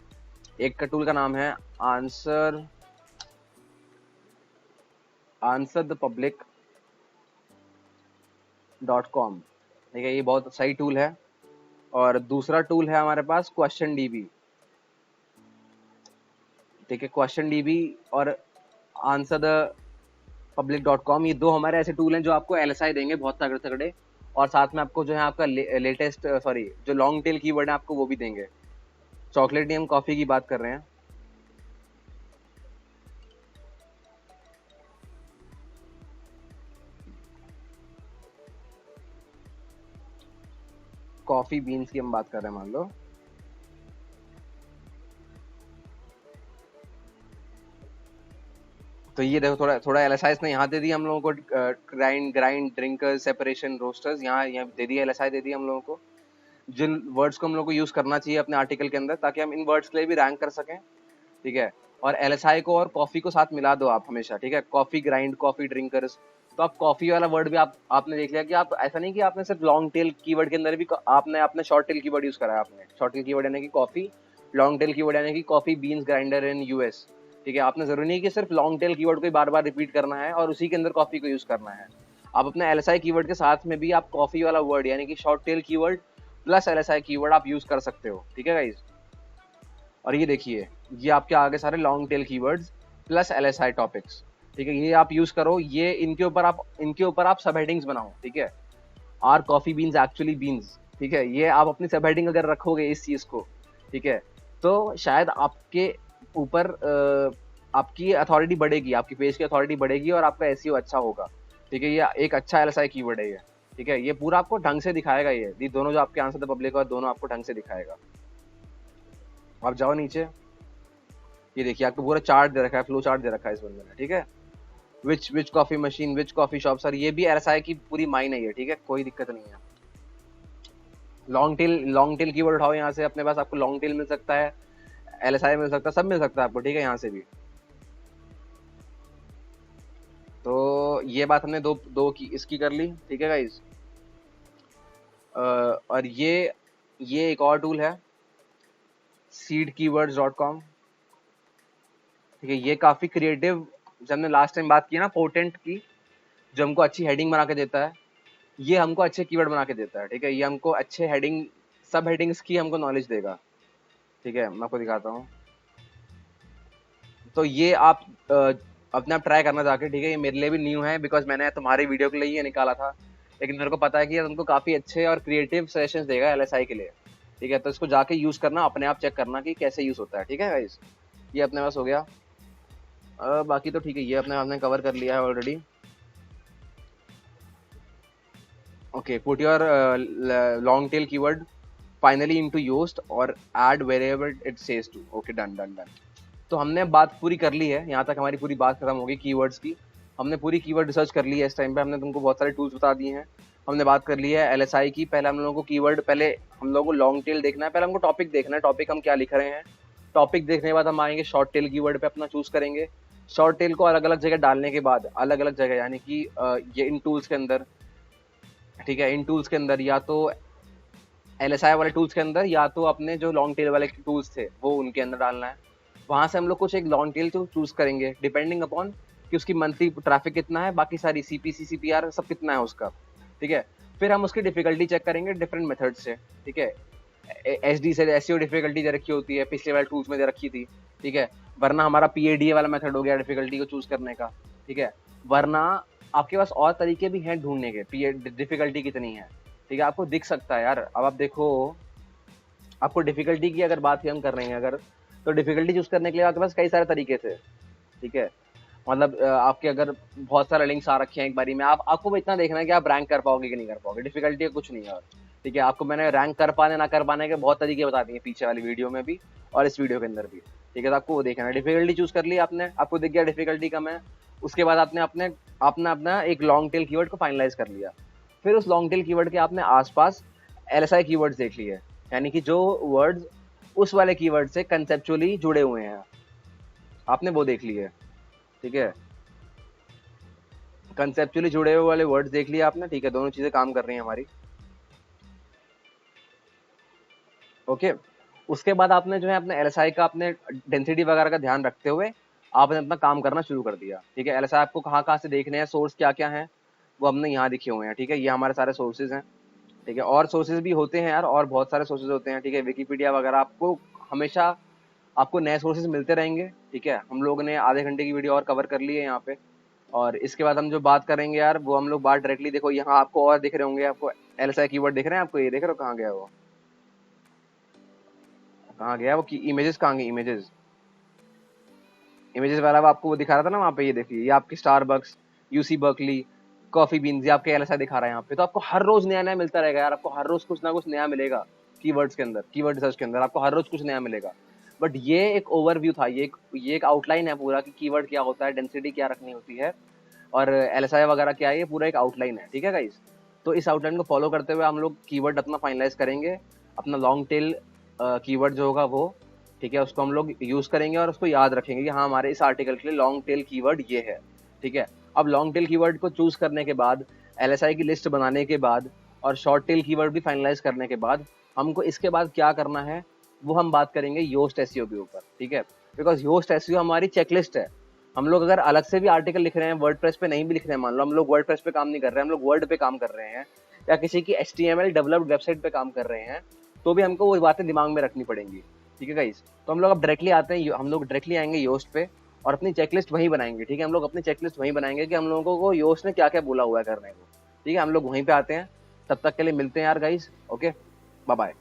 Speaker 1: एक का टूल का नाम है answerthepublic.com, ठीक है, ये बहुत सही टूल है। और दूसरा टूल है हमारे पास QuestionDB, ठीक है। QuestionDB और answerthepublic.com, ये 2 हमारे ऐसे टूल हैं जो आपको LSI देंगे बहुत तगड़े तगड़े, और साथ में आपको जो है आपका लेटेस्ट, सॉरी, जो लॉन्ग टेल कीवर्ड है आपको वो भी देंगे। चॉकलेट नहीं, हम कॉफी की बात कर रहे हैं। कॉफी बीन्स की हम बात कर रहे हैं, मान लो। तो ये देखो थोड़ा थोड़ा एलएसआई ने यहाँ दे दिया हम लोगों को, ग्राइंड ड्रिंकर्स सेपरेशन रोस्टर्स, यहाँ दे दिया एलएसआई दे दिया हम लोगों को, जिन वर्ड्स को हम लोग को यूज करना चाहिए अपने आर्टिकल के अंदर ताकि हम इन वर्ड्स के लिए भी रैंक कर सकें, ठीक है। और एलएसआई को और कॉफी को साथ मिला दो आप हमेशा, ठीक है, कॉफी ग्राइंड कॉफी ड्रिंकर्स। तो आप कॉफी वाला वर्ड भी आपने देख लिया कि आप ऐसा नहीं कि आपने सिर्फ लॉन्ग टेल कीवर्ड के अंदर भी आपने शॉर्ट टेल कीवर्ड यूज करा है, आपने शॉर्ट टेल कीवर्ड यानी कि कॉफी, लॉन्ग टेल कीवर्ड यानी कि coffee beans grinder in US, ठीक है। आपने जरूरी नहीं कि सिर्फ लॉन्ग टेल कीवर्ड को बार बार रिपीट करना है और उसी के अंदर कॉफी को यूज करना है। आप अपने एलएसआई कीवर्ड के साथ में भी आप कॉफी वाला वर्ड यानी कि short tail keyword plus LSI keyword आप यूज कर सकते हो, ठीक है गाइज। और ये देखिए ये आपके आगे सारे long tail keywords plus LSI topics, ठीक है, ये आप यूज करो, ये इनके ऊपर आप सब हेडिंग्स बनाओ, ठीक है। Are coffee beans actually beans, ठीक है, ये आप अपनी सब हेडिंग अगर रखोगे इस चीज को, ठीक है, तो शायद आपके ऊपर आपकी अथॉरिटी बढ़ेगी, आपकी पेज की अथॉरिटी बढ़ेगी और आपका एसईओ अच्छा होगा, ठीक है। ये एक अच्छा एलएसआई कीवर्ड है ये, ठीक है, ये पूरा आपको ढंग से दिखाएगा, ये दोनों जो आपके आंसर द पब्लिक और दोनों आपको ढंग से दिखाएगा। आप जाओ नीचे, ये देखिए आपको पूरा चार्ट दे रखा है, फ्लो चार्ट दे रखा है इस बंदे ने, ठीक है। Which coffee machine which coffee shop, sir ये भी एलएसआई की पूरी माइन है ये, ठीक है, कोई दिक्कत नहीं है। लॉन्ग टेल कीवर्ड उठाओ यहाँ से, अपने पास आपको लॉन्ग टेल मिल सकता है, एलएसआई मिल सकता है, सब मिल सकता है आपको, ठीक है, यहाँ से भी। तो ये बात हमने दो की इसकी कर ली, ठीक है गाइस। और ये एक और टूल है seedkeywords.com, ठीक है, ये काफी क्रिएटिव, जब हमने लास्ट टाइम बात की ना पोटेंट की, जो हमको अच्छी हेडिंग बना के देता है, ये हमको अच्छे कीवर्ड बना के देता है, ठीक है, ये हमको अच्छे हेडिंग सब हेडिंग्स की हमको नॉलेज देगा, ठीक है। मैं आपको दिखाता हूँ, तो ये आप अपने आप ट्राई करना जाके, ठीक है, ये मेरे लिए भी न्यू है बिकॉज मैंने तुम्हारी वीडियो के लिए ये निकाला था, लेकिन मेरे को पता है कि ये तुमको काफी अच्छे और क्रिएटिव सजेशंस देगा एलएसआई के लिए, ठीक है। तो इसको जाके यूज करना, अपने आप चेक करना कि कैसे यूज होता है, ठीक है गाइस। ये अपने पास हो गया, बाकी तो ठीक है, ये अपने आपने कवर कर लिया है already. Okay, put your long tail keyword finally into Yoast और add variable it says to, okay done done done. तो हमने बात पूरी कर ली है, यहाँ तक हमारी पूरी बात खत्म हो गई कीवर्ड्स की। हमने पूरी कीवर्ड रिसर्च कर ली है इस टाइम पे, हमने तुमको बहुत सारे टूल्स बता दिए हैं, हमने बात कर ली है एलएसआई की। पहले हम लोगों को कीवर्ड, पहले हम लोगों को लॉन्ग टेल देखना है, पहले हमको टॉपिक देखना है, टॉपिक हम क्या लिख रहे हैं। टॉपिक देखने के बाद हम आएंगे शॉर्ट टेल कीवर्ड पे अपना चूज करेंगे। शॉर्ट टेल को अलग अलग जगह डालने के बाद, अलग अलग जगह यानी कि ये इन टूल्स के अंदर, ठीक है, इन टूल्स के अंदर या तो एलएसआई वाले टूल्स के अंदर या तो अपने जो लॉन्ग टेल वाले टूल्स थे वो उनके अंदर डालना है। वहां से हम लोग कुछ एक लॉन्ग टेल तो चूज करेंगे डिपेंडिंग अपॉन कि उसकी मंथली ट्रैफिक कितना है, बाकी सारी सीपीसी सीपीआर सब कितना है उसका, ठीक है। फिर हम उसकी डिफिकल्टी चेक करेंगे डिफरेंट मेथड से, ठीक है। एसडी से एसईओ डिफिकल्टी दे रखी होती है, पिछले वाले टूल्स में दे रखी थी, ठीक है। वरना हमारा पीएडीए वाला मेथड हो गया डिफिकल्टी को चूज करने का, ठीक है। वरना आपके पास और तरीके भी हैं ढूंढने के, डिफिकल्टी कितनी है, ठीक है, आपको दिख सकता है यार। अब आप देखो, आपको डिफिकल्टी की अगर बात हम कर रहे हैं अगर, तो डिफिकल्टी चूज करने के लिए आपके पास कई सारे तरीके थे, ठीक है। मतलब आपके अगर बहुत सारे लिंक्स आ रखे हैं एक बारी में, आपको इतना देखना है कि आप रैंक कर पाओगे कि नहीं कर पाओगे, डिफिकल्टी कुछ नहीं है, ठीक है। आपको मैंने रैंक कर पाने ना कर पाने के बहुत तरीके बता दिए पीछे वाली वीडियो में भी और इस वीडियो के अंदर भी, ठीक है। तो आपको वो देखना है, डिफिकल्टी चूज कर ली आपने, आपको दिख गया डिफिकल्टी कम है, उसके बाद आपने अपने अपना एक लॉन्ग टेल कीवर्ड को फाइनलाइज कर लिया। फिर उस लॉन्ग टेल कीवर्ड के आपने आसपास एलएसआई कीवर्ड्स देख लिए, यानी कि जो वर्ड्स उस वाले कीवर्ड से कंसेप्चुअली जुड़े हुए हैं, आपने वो देख लिए, ठीक है। कंसेप्चुअली जुड़े हुए वाले वर्ड्स देख लिए आपने, ठीक है, दोनों चीजें काम कर रही हैं हमारी, ओके। उसके बाद आपने जो है अपने एलएसआई का अपने डेंसिटी वगैरह का ध्यान रखते हुए आपने अपना काम करना शुरू कर दिया, ठीक है। एलएसआई आपको कहाँ कहाँ से देखने हैं, सोर्स क्या क्या है वो हमने यहाँ लिखे हुए हैं, ठीक है, ये हमारे सारे सोर्सेज हैं, ठीक है। और सोर्सेज भी होते हैं यार, और बहुत सारे सोर्सेज होते हैं, ठीक है, विकीपीडिया वगैरह, आपको हमेशा आपको नए सोर्सेज मिलते रहेंगे, ठीक है। हम लोग ने आधे घंटे की वीडियो और कवर कर ली है यहाँ पे, और इसके बाद हम जो बात करेंगे यार वो हम लोग बात डायरेक्टली, देखो यहाँ आपको और दिख रहे होंगे, आपको एलएसआई कीवर्ड दिख रहे हैं आपको, ये देख रहे हो कहाँ गया वो, कहाँ गया वो की इमेजेस, कहाँ गई इमेजेस, इमेजेस वाला आपको वो दिखा रहा था ना वहाँ पे, ये देखिए, ये आपकी Starbucks, UC Berkeley, coffee beans, ये आपके एलएसआई दिखा रहा है यहाँ पे। तो आपको हर रोज नया नया मिलता रहेगा यार, आपको हर रोज कुछ ना कुछ नया मिलेगा कीवर्ड्स के अंदर, कीवर्ड रिसर्च के अंदर आपको हर रोज कुछ नया मिलेगा। बट ये एक ओवरव्यू था, ये एक आउटलाइन है पूरा कि कीवर्ड क्या होता है, डेंसिटी क्या रखनी होती है और एलएसआई वगैरह क्या है, ये पूरा एक आउटलाइन है, ठीक है गाइस। तो इस आउटलाइन को फॉलो करते हुए हम लोग कीवर्ड अपना फाइनलाइज करेंगे, अपना लॉन्ग टेल कीवर्ड जो होगा वो, ठीक है, उसको हम लोग यूज करेंगे और उसको याद रखेंगे कि हाँ हमारे इस आर्टिकल के लिए लॉन्ग टेल कीवर्ड ये है, ठीक है। अब लॉन्ग टेल कीवर्ड को चूज करने के बाद, एलएसआई की लिस्ट बनाने के बाद और शॉर्ट टेल कीवर्ड भी फाइनलाइज करने के बाद हमको इसके बाद क्या करना है वो हम बात करेंगे योस्ट एसईओ के ऊपर, ठीक है। बिकॉज योस्ट एसईओ हमारी चेकलिस्ट है। हम लोग अगर अलग से भी आर्टिकल लिख रहे हैं, वर्डप्रेस पे नहीं भी लिख रहे हैं, मान लो हम लोग वर्डप्रेस पे काम नहीं कर रहे हैं, हम लोग वर्ड पे काम कर रहे हैं या किसी की HTML डेवलप्ड वेबसाइट पे काम कर रहे हैं, तो भी हमको वो बातें दिमाग में रखनी पड़ेंगी, ठीक है गाइस। तो हम लोग अब डायरेक्टली आते हैं, हम लोग डायरेक्टली आएंगे योस्ट पे और अपनी चेकलिस्ट वहीं बनाएंगे, ठीक है। हम लोग अपनी चेकलिस्ट वहीं बनाएंगे कि हम लोगों को योस्ट ने क्या क्या बोला हुआ है करने को, ठीक है। हम लोग वहीं पे आते हैं, तब तक के लिए मिलते हैं यार गाइस, ओके, बाय बाय।